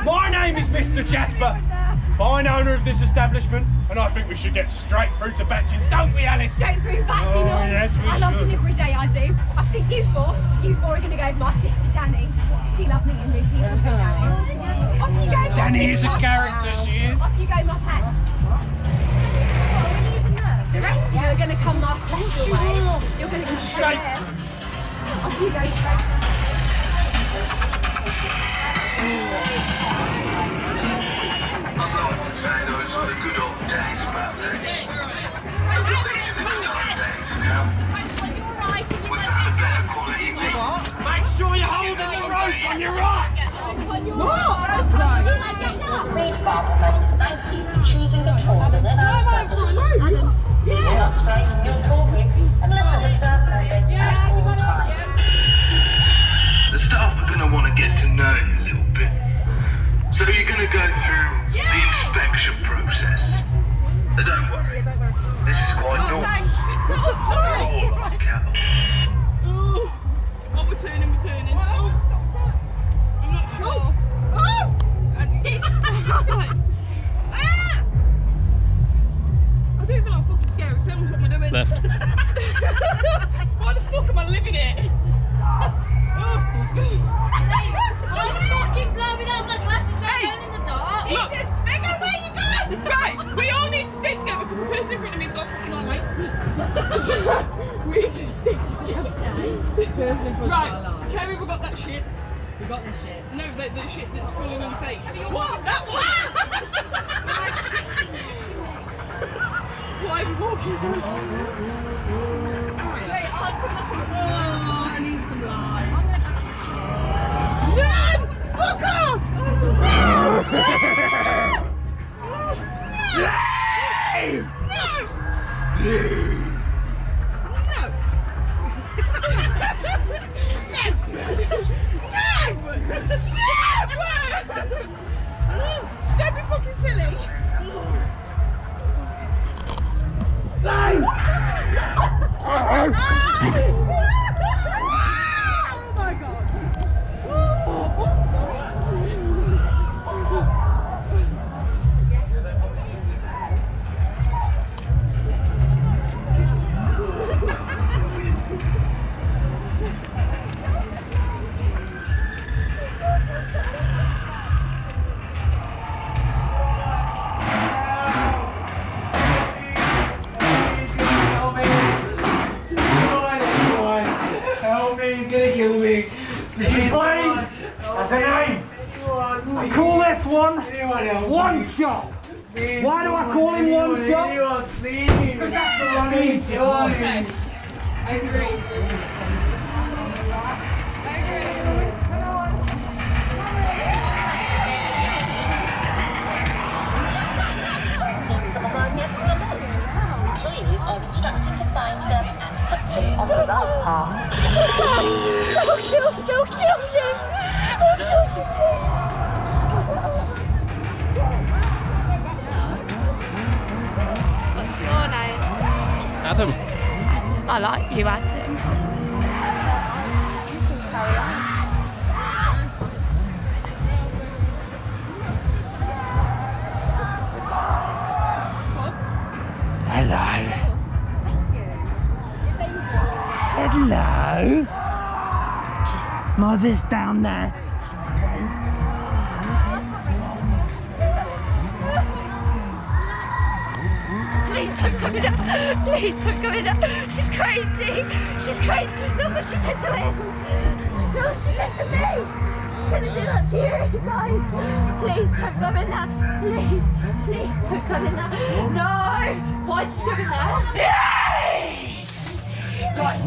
My name is Mr. Jasper, fine owner of this establishment, and I think we should get straight through to batching, don't we, Alice? Straight through batching, oh, yes, we I love should. delivery day, I do. I think you four are going to go with my sister Danny. She loves meeting new people, too, Danny. Off you go. Danny is a character, she is. Off you go, my pets. The rest of you are going to come my special way. You're going to go straight there. Off you go, straight. Make sure you're holding the rope on your right. Thank you for choosing the tour within our service. You're not straying your tour group unless a disturbed person at all times. The staff are going to want to get to know you a little bit. So you're going to go through the inspection process. But don't worry, this is quite normal. All like cattle. Oh, we're turning. I'm not sure. And it's fine. I don't feel like fucking scary films. What am I doing? Left. Why the fuck am I living it? I'm fucking blowing out my glasses like in the dark. Look. Jesus, Megan, where are you going? Right, we all need to stay together because the person in front of me has got fucking on light. We need to stay together. Right, Kerry, we got that shit. We got this shit. No, the shit that's falling on the face. What? That one? Why are we walking so I need some lime. No! Fuck off! Don't be fucking silly! Oh my god! That's a name. I call this one shot. Why do I call him one shot? Because that's what I need. I agree. Employees are instructed to find them and put them on the right path. Don't kill him! What's your name? Adam. Adam, I like you, Adam. Hello. Hello. Mother's down there. Please don't come in there. Please don't come in there. She's crazy. She's crazy. Look what she did to him. Look what she did to me. She's gonna do that to you guys. Please don't come in there. Please don't come in there. No. Why'd you come in there? Yay! Right.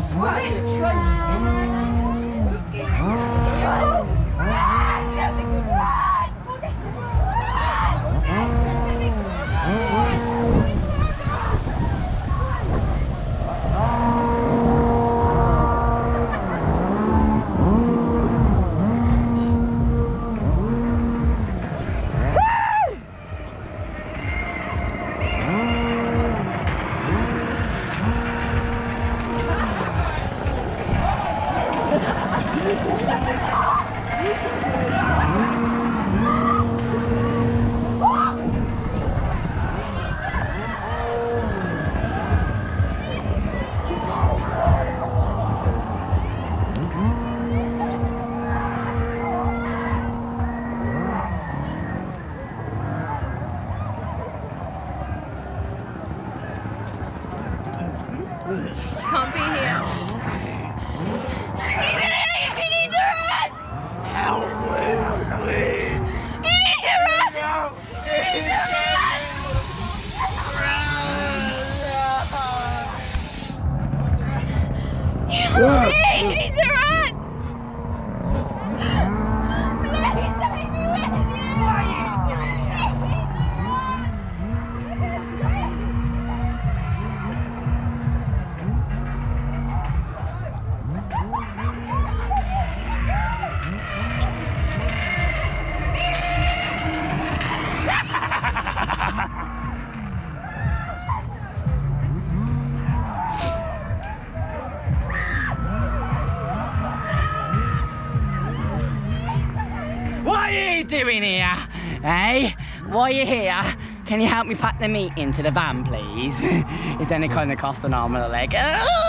are you doing here? Hey, why are you here? Can you help me pack the meat into the van, please? It's only going to cost an arm and a leg. Hello.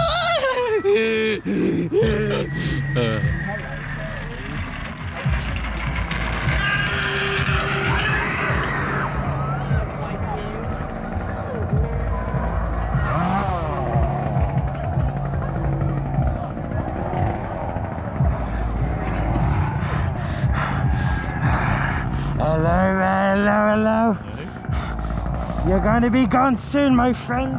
You're going to be gone soon, my friend.